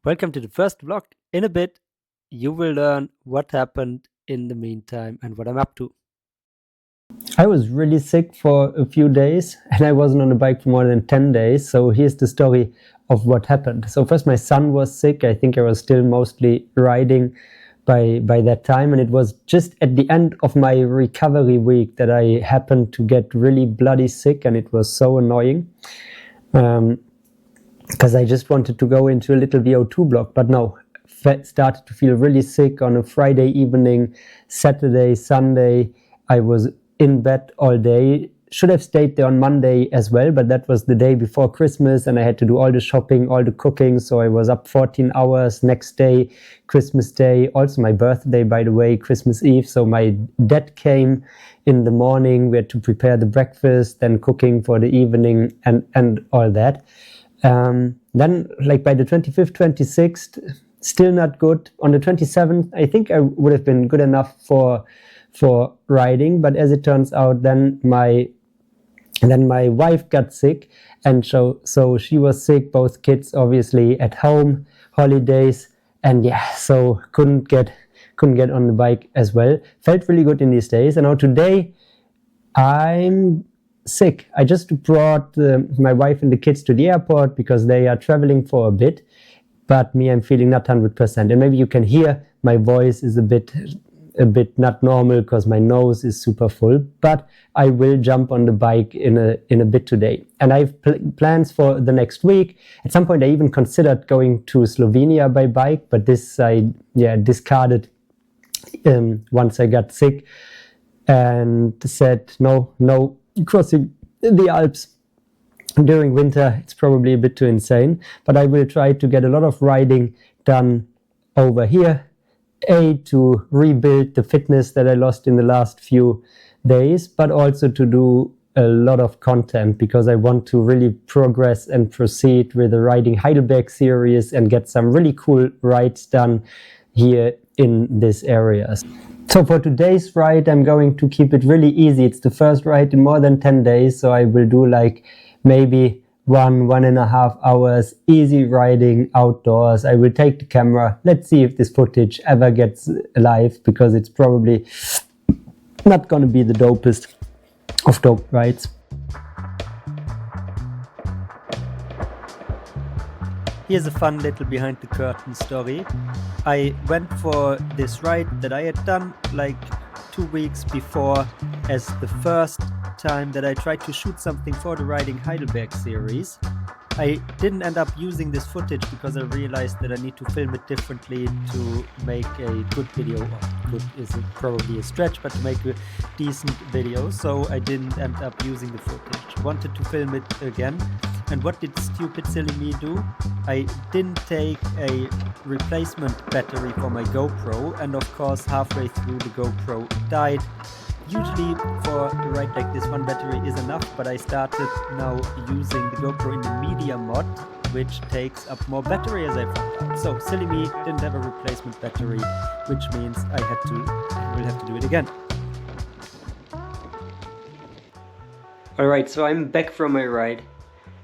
Welcome to the first vlog. In a bit, you will learn what happened in the meantime and what I'm up to. I was really sick for a few days and I wasn't on the bike for more than 10 days. So here's the story of what happened. So first my son was sick. I think I was still mostly riding by that time. And it was just at the end of my recovery week that I happened to get really bloody sick. And it was so annoying because I just wanted to go into a little VO2 block. But no, started to feel really sick on a Friday evening, Saturday, Sunday. I was in bed all day. Should have stayed there on Monday as well, but that was the day before Christmas and I had to do all the shopping, all the cooking. So I was up 14 hours. Next day, Christmas Day, also my birthday, by the way, Christmas Eve. So my dad came in the morning. We had to prepare the breakfast, then cooking for the evening and all that. Then like by the 25th, 26th, still not good. On the 27th, I think I would have been good enough for riding, but as it turns out, then my wife got sick, and so she was sick. Both kids obviously at home, holidays, and yeah, so couldn't get on the bike as well. Felt really good in these days, and now today I'm sick. I just brought my wife and the kids to the airport because they are traveling for a bit, but me, I'm feeling not 100%, and maybe you can hear my voice is a bit not normal because my nose is super full, but I will jump on the bike in a bit today. And I have plans for the next week. At some point I even considered going to Slovenia by bike, but this I discarded once I got sick and said no crossing the Alps during winter. It's probably a bit too insane, but I will try to get a lot of riding done over here. To rebuild the fitness that I lost in the last few days, but also to do a lot of content because I want to really progress and proceed with the Riding Heidelberg series and get some really cool rides done here in this area. So for today's ride, I'm going to keep it really easy. It's the first ride in more than 10 days, so I will do like maybe 1.5 hours easy riding outdoors. I will take the camera. Let's see if this footage ever gets live, because it's probably not going to be the dopest of dope rides. Here's a fun little behind the curtain story. I went for this ride that I had done like 2 weeks before as the first time that I tried to shoot something for the Riding Heidelberg series. I didn't end up using this footage because I realized that I need to film it differently to make a good video. Good is probably a stretch, but to make a decent video, so I didn't end up using the footage. Wanted to film it again, and what did stupid silly me do? I didn't take a replacement battery for my GoPro, and of course halfway through the GoPro died. Usually for a ride like this, one battery is enough, but I started now using the GoPro in the media mod, which takes up more battery as I found out. So silly me, didn't have a replacement battery, which means I will have to do it again. Alright, so I'm back from my ride,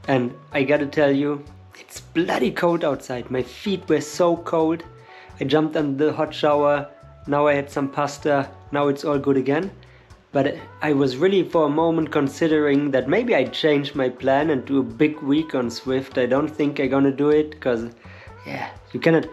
and I gotta tell you, it's bloody cold outside. My feet were so cold. I jumped under the hot shower, now I had some pasta, now it's all good again. But I was really for a moment considering that maybe I'd change my plan and do a big week on Swift. I don't think I'm gonna do it because, yeah, you cannot.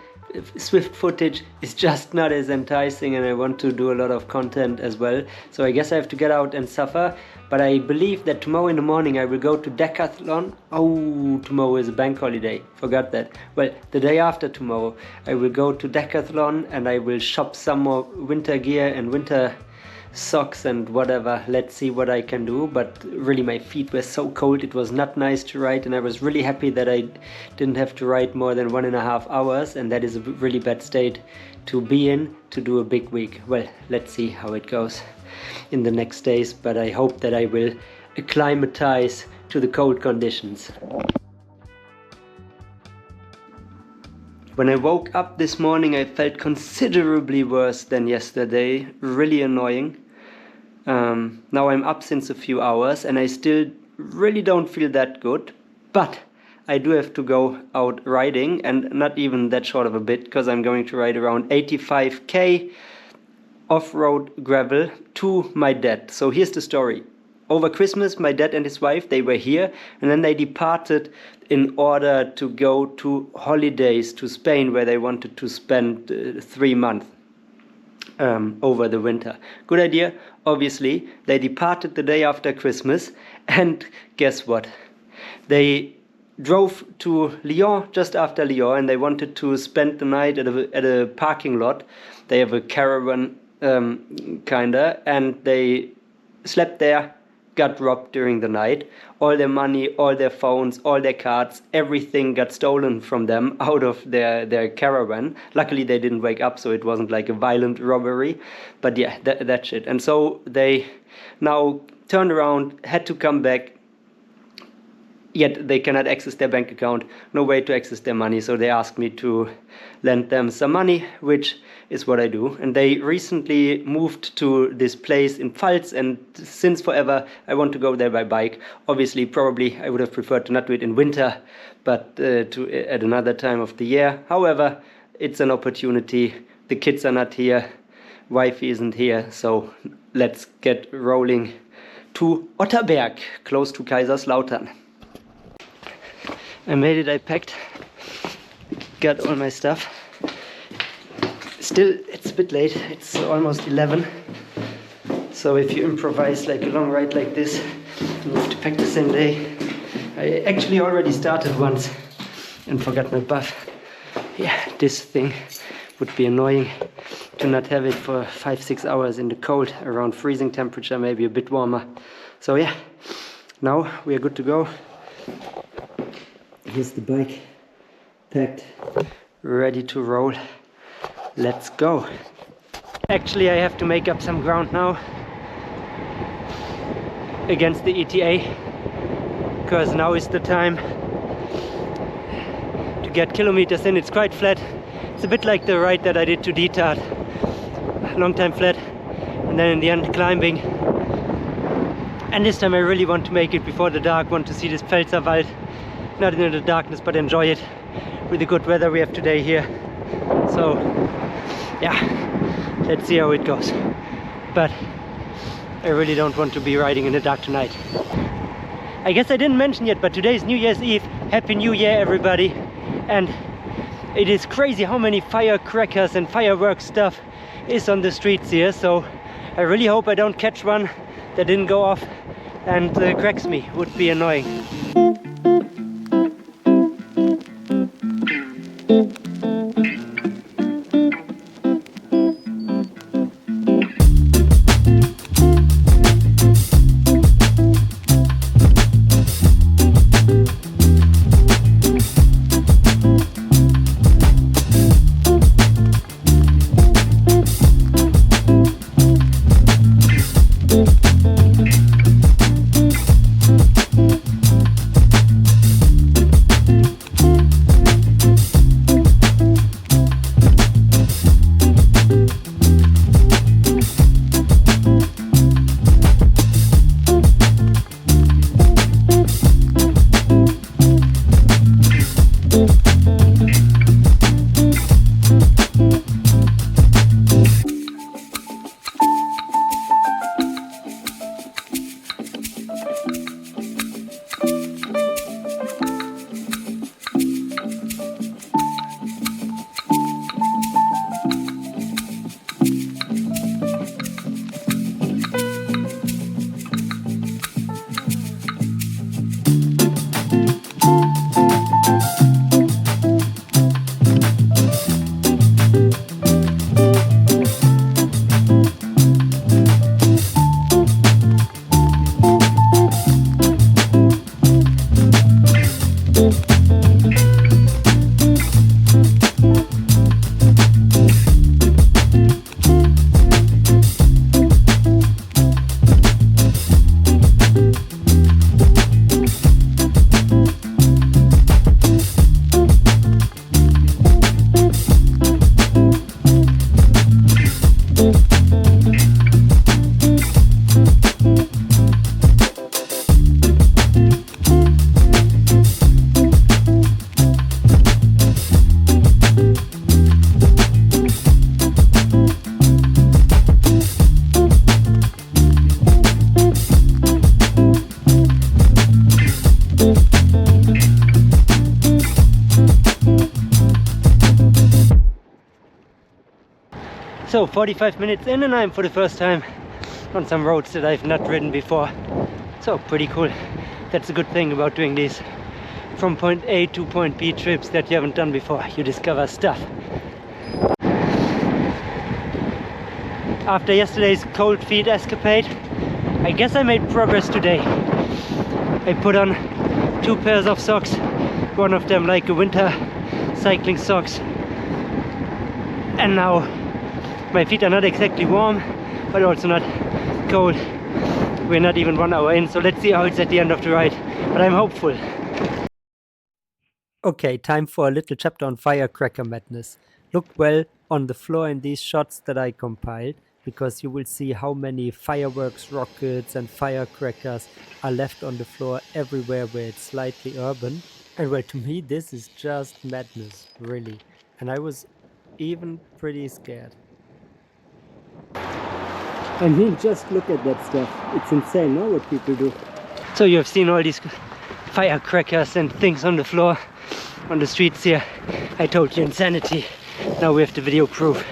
Swift footage is just not as enticing, and I want to do a lot of content as well. So I guess I have to get out and suffer. But I believe that tomorrow in the morning I will go to Decathlon. Oh, tomorrow is a bank holiday. Forgot that. Well, the day after tomorrow I will go to Decathlon and I will shop some more winter gear and winter socks and whatever. Let's see what I can do, but really my feet were so cold, it was not nice to ride, and I was really happy that I didn't have to ride more than 1.5 hours, and that is a really bad state to be in to do a big week. Well, let's see how it goes in the next days, but I hope that I will acclimatize to the cold conditions. When I woke up this morning, I felt considerably worse than yesterday, really annoying. Now I'm up since a few hours and I still really don't feel that good, but I do have to go out riding, and not even that short of a bit, because I'm going to ride around 85k off-road gravel to my dad. So here's the story. Over Christmas, my dad and his wife, they were here, and then they departed in order to go to holidays to Spain, where they wanted to spend 3 months. Over the winter. Good idea. Obviously, they departed the day after Christmas, and guess what? They drove to Lyon just after Lyon, and they wanted to spend the night at a parking lot. They have a caravan, kinda, and they slept there, got robbed during the night. All their money, all their phones, all their cards, everything got stolen from them out of their caravan. Luckily, they didn't wake up, so it wasn't like a violent robbery. But yeah, that shit. And so they now turned around, had to come back, yet they cannot access their bank account, no way to access their money. So they asked me to lend them some money, which is what I do. And they recently moved to this place in Pfalz, and since forever I want to go there by bike. Obviously, probably I would have preferred to not do it in winter, but at another time of the year. However, it's an opportunity. The kids are not here, wife isn't here, so let's get rolling to Otterberg, close to Kaiserslautern. I made it, I packed, got all my stuff. Still, it's a bit late, it's almost 11. So if you improvise like a long ride like this, you have to pack the same day. I actually already started once and forgot my buff. Yeah, this thing would be annoying to not have it for 5-6 hours in the cold, around freezing temperature, maybe a bit warmer. So yeah, now we are good to go. Here's the bike, packed, ready to roll. Let's go. Actually, I have to make up some ground now against the ETA, because now is the time to get kilometers in. It's quite flat. It's a bit like the ride that I did to Dyalla. Long time flat, and then in the end climbing. And this time I really want to make it before the dark, want to see this Pfälzer Wald. Not in the darkness, but enjoy it with the good weather we have today here. So yeah, let's see how it goes. But I really don't want to be riding in the dark tonight. I guess I didn't mention yet, but today is New Year's Eve. Happy New Year, everybody. And it is crazy how many firecrackers and fireworks stuff is on the streets here. So I really hope I don't catch one that didn't go off and cracks me. Would be annoying. So 45 minutes in and I'm for the first time on some roads that I've not ridden before. So pretty cool. That's a good thing about doing these from point A to point B trips that you haven't done before. You discover stuff. After yesterday's cold feet escapade, I guess I made progress today. I put on 2 pairs of socks, one of them like a winter cycling socks, and now my feet are not exactly warm, but also not cold. We're not even 1 hour in, so let's see how it's at the end of the ride, but I'm hopeful. Okay, time for a little chapter on firecracker madness. Look well on the floor in these shots that I compiled, because you will see how many fireworks, rockets and firecrackers are left on the floor everywhere where it's slightly urban. And well, to me this is just madness, really. And I was even pretty scared. I mean, just look at that stuff. It's insane, no, what people do. So you have seen all these firecrackers and things on the floor, on the streets here. I told you, insanity. Now we have the video proof.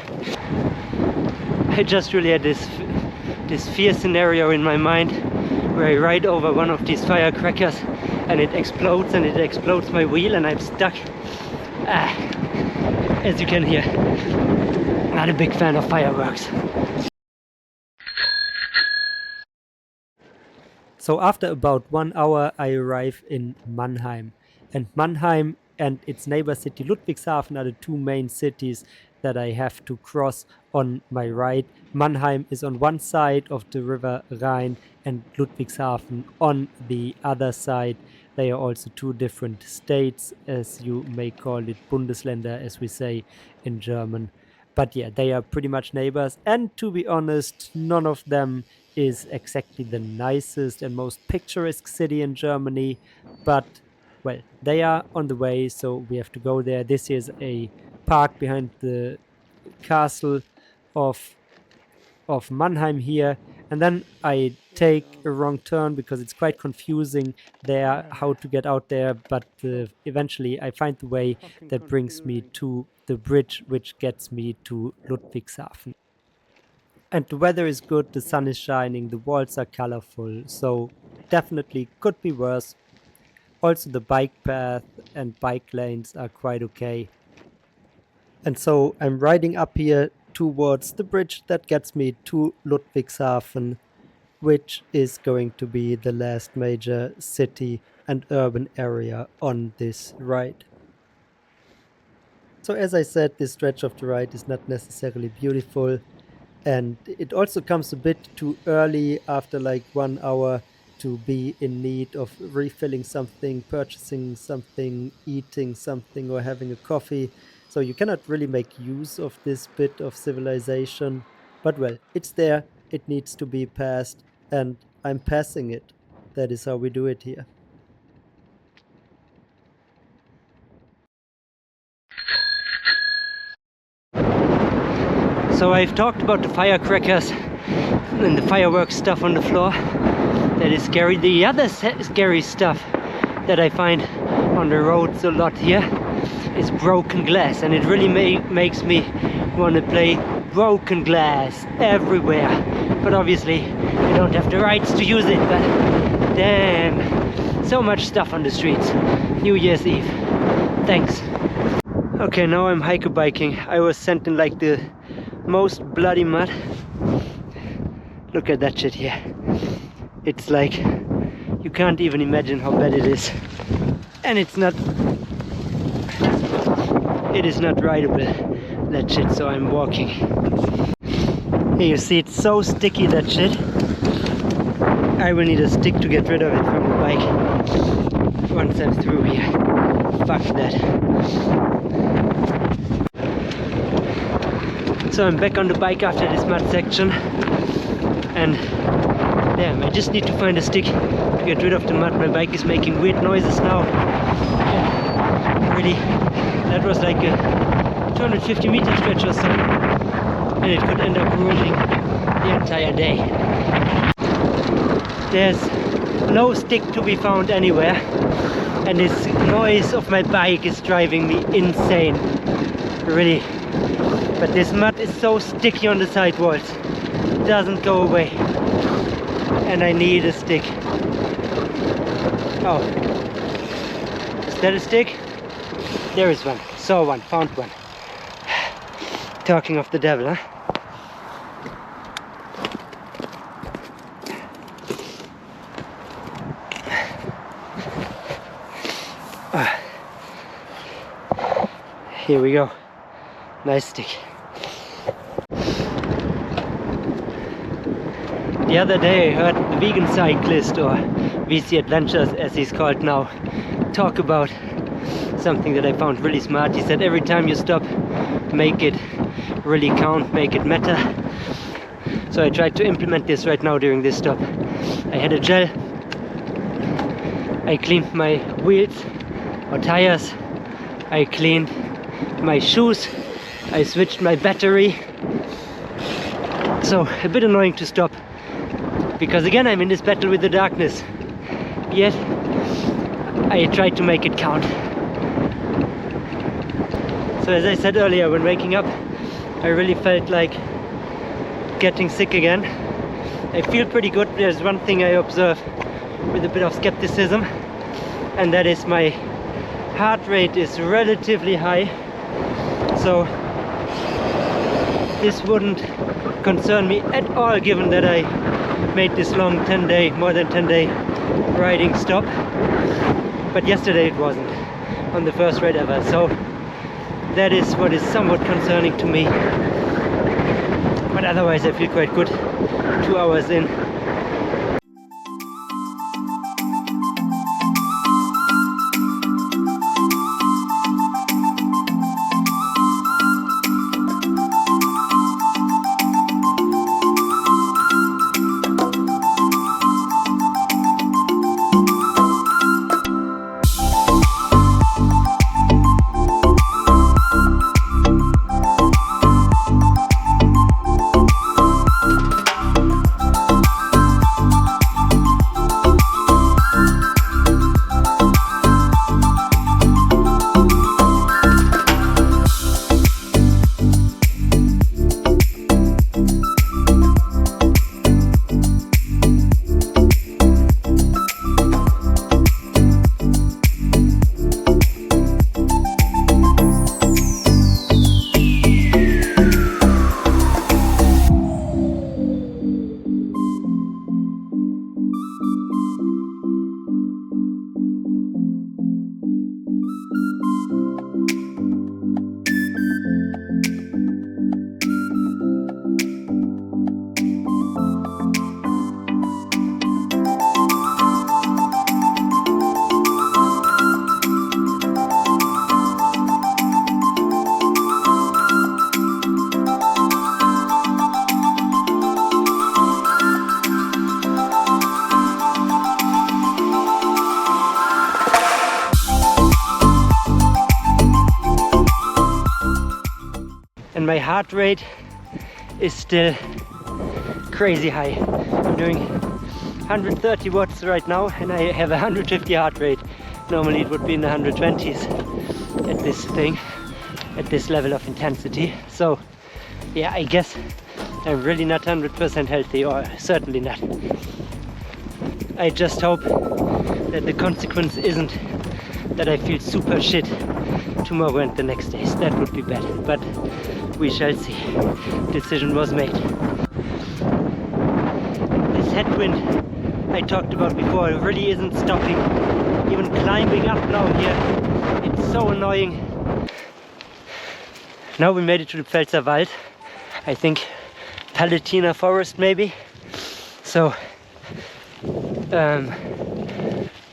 I just really had this fear scenario in my mind where I ride over one of these firecrackers and it explodes my wheel and I'm stuck. As you can hear, not a big fan of fireworks. So after about 1 hour I arrive in Mannheim, and Mannheim and its neighbor city Ludwigshafen are the 2 main cities that I have to cross on my ride. Mannheim is on one side of the river Rhine and Ludwigshafen on the other side. They are also 2 different states, as you may call it, Bundesländer as we say in German. But yeah, they are pretty much neighbors, and to be honest, none of them is exactly the nicest and most picturesque city in Germany, but well, they are on the way, so we have to go there. This is a park behind the castle of Mannheim here, and then I take a wrong turn because it's quite confusing there how to get out there, but eventually I find the way that brings me to the bridge which gets me to Ludwigshafen. And the weather is good, the sun is shining, the walls are colorful, so definitely could be worse. Also the bike path and bike lanes are quite okay. And so I'm riding up here towards the bridge that gets me to Ludwigshafen, which is going to be the last major city and urban area on this ride. So as I said, this stretch of the ride is not necessarily beautiful, and it also comes a bit too early after like 1 hour to be in need of refilling something, purchasing something, eating something or having a coffee. So you cannot really make use of this bit of civilization. But well, it's there, it needs to be passed, and I'm passing it. That is how we do it here. So I've talked about the firecrackers and the fireworks stuff on the floor. That is scary. The other scary stuff that I find on the roads a lot here is broken glass, and it really makes me want to play broken glass everywhere. But obviously I don't have the rights to use it, but damn, so much stuff on the streets. New Year's Eve. Thanks. Okay, now I'm hiker biking. I was sent in like the most bloody mud. Look at that shit here. It's like, you can't even imagine how bad it is. And it is not rideable, that shit, so I'm walking. Here you see it's so sticky, that shit. I will need a stick to get rid of it from the bike once I'm through here. Fuck that. So I'm back on the bike after this mud section, and damn, I just need to find a stick to get rid of the mud. My bike is making weird noises now. Really, that was like a 250-meter stretch or so, and it could end up ruining the entire day. There's no stick to be found anywhere, and this noise of my bike is driving me insane, really. But this mud is so sticky on the sidewalls, it doesn't go away, and I need a stick. Oh, is that a stick? There is one. Saw one, found one. Talking of the devil, huh? Here we go. Nice stick. The other day I heard the vegan cyclist, or VC Adventures as he's called now, talk about something that I found really smart. He said every time you stop, make it really count, make it matter. So I tried to implement this right now during this stop. I had a gel, I cleaned my wheels or tires, I cleaned my shoes, I switched my battery. So a bit annoying to stop, because again I'm in this battle with the darkness, yet I tried to make it count. So as I said earlier, when waking up I really felt like getting sick again. I feel pretty good. There's one thing I observe with a bit of skepticism, and that is my heart rate is relatively high, so this wouldn't concern me at all, given that I made this long more than 10 day riding stop. But yesterday it wasn't, on the first ride ever, so that is what is somewhat concerning to me. But otherwise I feel quite good 2 hours in. And my heart rate is still crazy high. I'm doing 130 watts right now, and I have 150 heart rate. Normally it would be in the 120s at this thing, at this level of intensity. So yeah, I guess I'm really not 100% healthy, or certainly not. I just hope that the consequence isn't that I feel super shit tomorrow and the next days. That would be bad, but we shall see. Decision was made. This headwind I talked about before really isn't stopping. Even climbing up now here, it's so annoying. Now we made it to the Pfälzer Wald. I think Palatinate forest maybe. So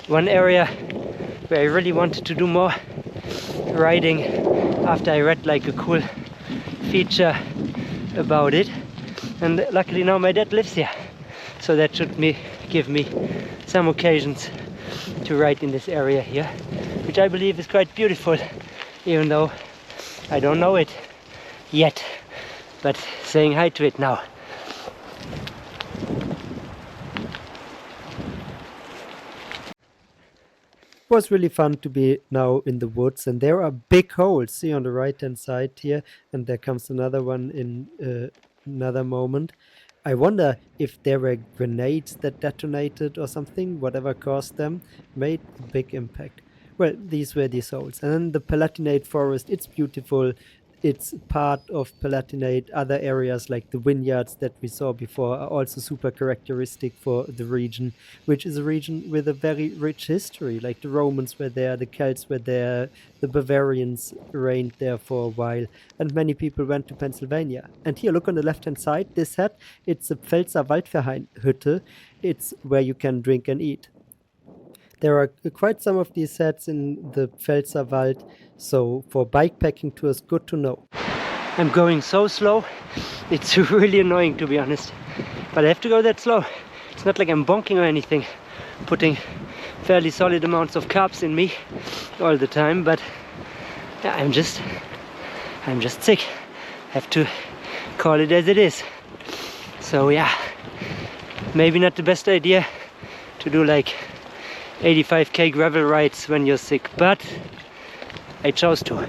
one area where I really wanted to do more riding after I read like a cool feature about it, and luckily now my dad lives here, so that should give me some occasions to ride in this area here, which I believe is quite beautiful, even though I don't know it yet, but saying hi to it now. It was really fun to be now in the woods, and there are big holes. See on the right hand side here, and there comes another one in another moment. I wonder if there were grenades that detonated or something, whatever caused them, made a big impact. Well, these were these holes. And then the Palatinate forest, it's beautiful. It's part of Palatinate. Other areas like the vineyards that we saw before are also super characteristic for the region, which is a region with a very rich history. Like the Romans were there, the Celts were there, the Bavarians reigned there for a while, and many people went to Pennsylvania. And here, look on the left-hand side, this hat, it's a Pfälzer Waldverhütte. It's where you can drink and eat. There are quite some of these sets in the Pfälzer Wald, so for bikepacking tours, good to know. I'm going so slow, it's really annoying to be honest. But I have to go that slow. It's not like I'm bonking or anything, putting fairly solid amounts of carbs in me all the time, but yeah, I'm just sick. Have to call it as it is. So yeah, maybe not the best idea to do like 85k gravel rides when you're sick, but I chose to.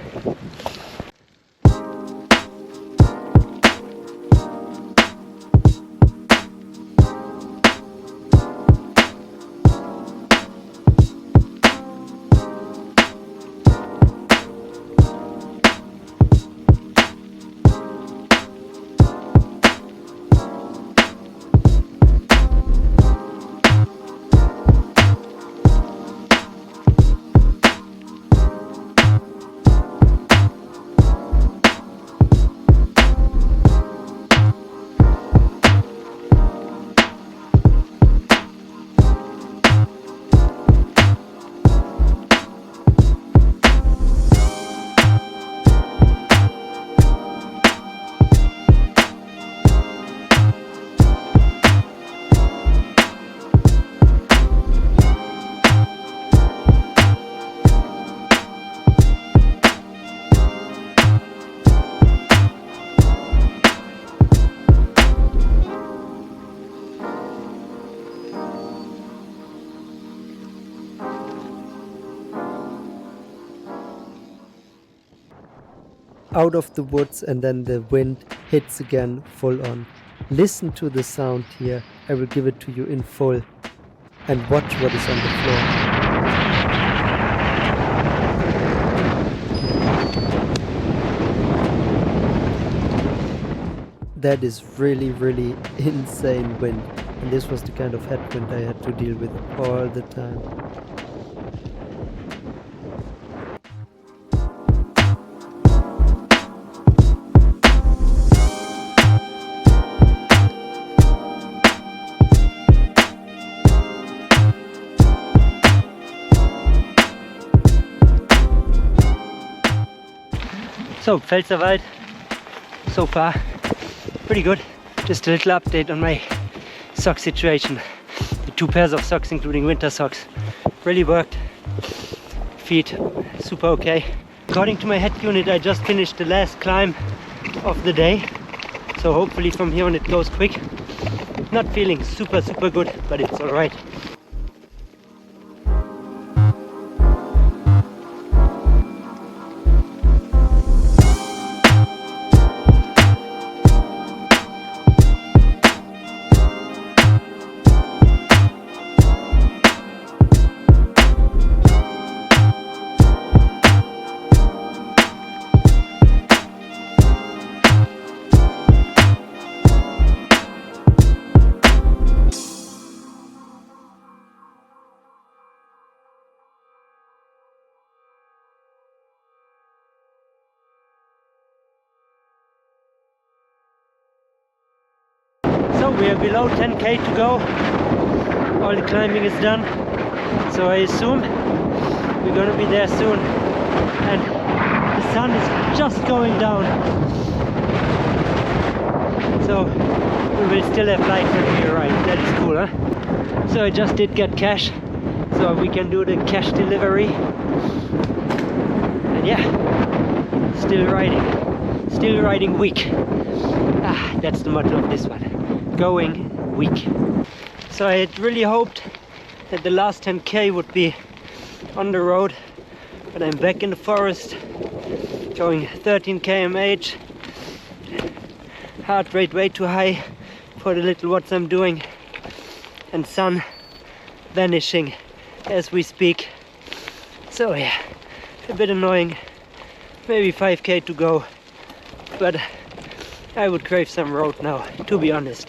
Out of the woods, and then the wind hits again full on. Listen to the sound here. I will give it to you in full. And watch what is on the floor. That is really, really insane wind. And this was the kind of headwind I had to deal with all the time. So, Pfälzer Wald, so far, pretty good. Just a little update on my sock situation. The 2 pairs of socks, including winter socks, really worked. Feet, super okay. According to my head unit, I just finished the last climb of the day. So hopefully from here on it goes quick. Not feeling super good, but it's alright. So we are below 10k to go. All the climbing is done. So I assume we're gonna be there soon. And the sun is just going down. So we will still have light when we arrive. That is cool, huh? So I just did get cash. So we can do the cash delivery. And yeah, Still riding weak. That's the motto of this one. Going weak. So I had really hoped that the last 10k would be on the road, but I'm back in the forest, going 13 km/h. Heart rate way too high for the little watts I'm doing, and sun vanishing as we speak. So yeah, a bit annoying. Maybe 5k to go, but I would crave some road now, to be honest.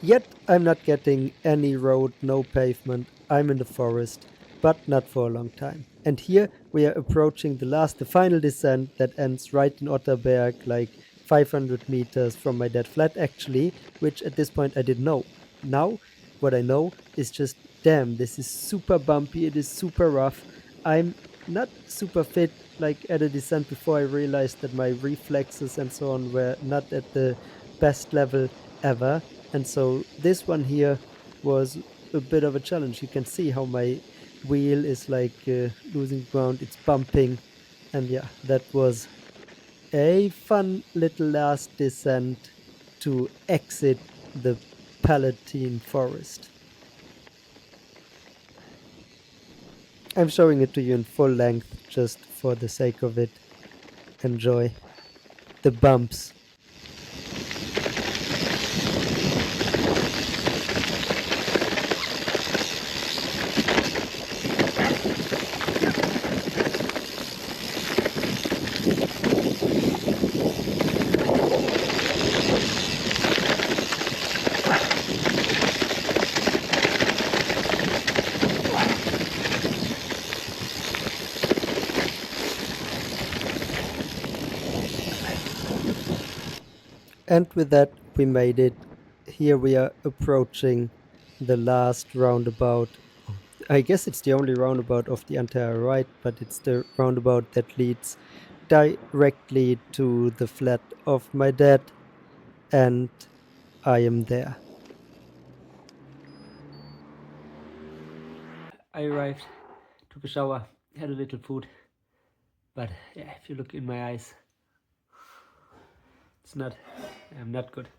Yet I'm not getting any road, no pavement. I'm in the forest, but not for a long time. And here we are approaching the final descent that ends right in Otterberg, like 500 meters from my dead flat actually, which at this point I didn't know. Now, what I know is just, damn, this is super bumpy, it is super rough. I'm not super fit, like at a descent before I realized that my reflexes and so on were not at the best level ever. And so this one here was a bit of a challenge. You can see how my wheel is like losing ground, it's bumping. And yeah, that was a fun little last descent to exit the Palatine forest. I'm showing it to you in full length just for the sake of it. Enjoy the bumps. And with that, we made it. Here we are approaching the last roundabout. I guess it's the only roundabout of the entire ride, but it's the roundabout that leads directly to the flat of my dad. And I am there. I arrived, took a shower, had a little food, but yeah, if you look in my eyes, I'm not good.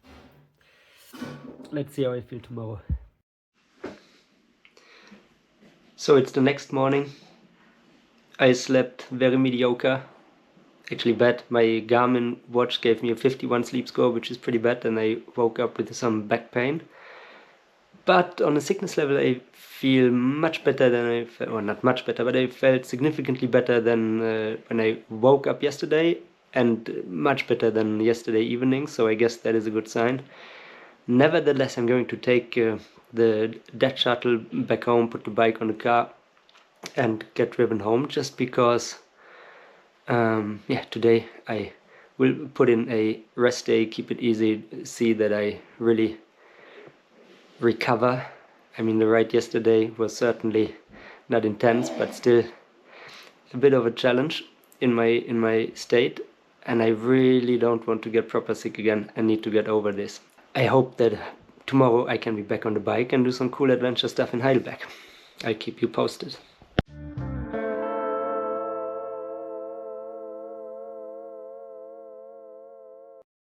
Let's see how I feel tomorrow. So it's the next morning. I slept very mediocre, actually bad. My Garmin watch gave me a 51 sleep score, which is pretty bad, and I woke up with some back pain. But on a sickness level, I feel much better than I felt, or not much better, but I felt significantly better than when I woke up yesterday, and much better than yesterday evening, so I guess that is a good sign. Nevertheless, I'm going to take the dead shuttle back home, put the bike on the car, and get driven home, just because, today I will put in a rest day, keep it easy, see that I really recover. I mean, the ride yesterday was certainly not intense, but still a bit of a challenge in my state, and I really don't want to get proper sick again. I need to get over this. I hope that tomorrow I can be back on the bike and do some cool adventure stuff in Heidelberg. I'll keep you posted.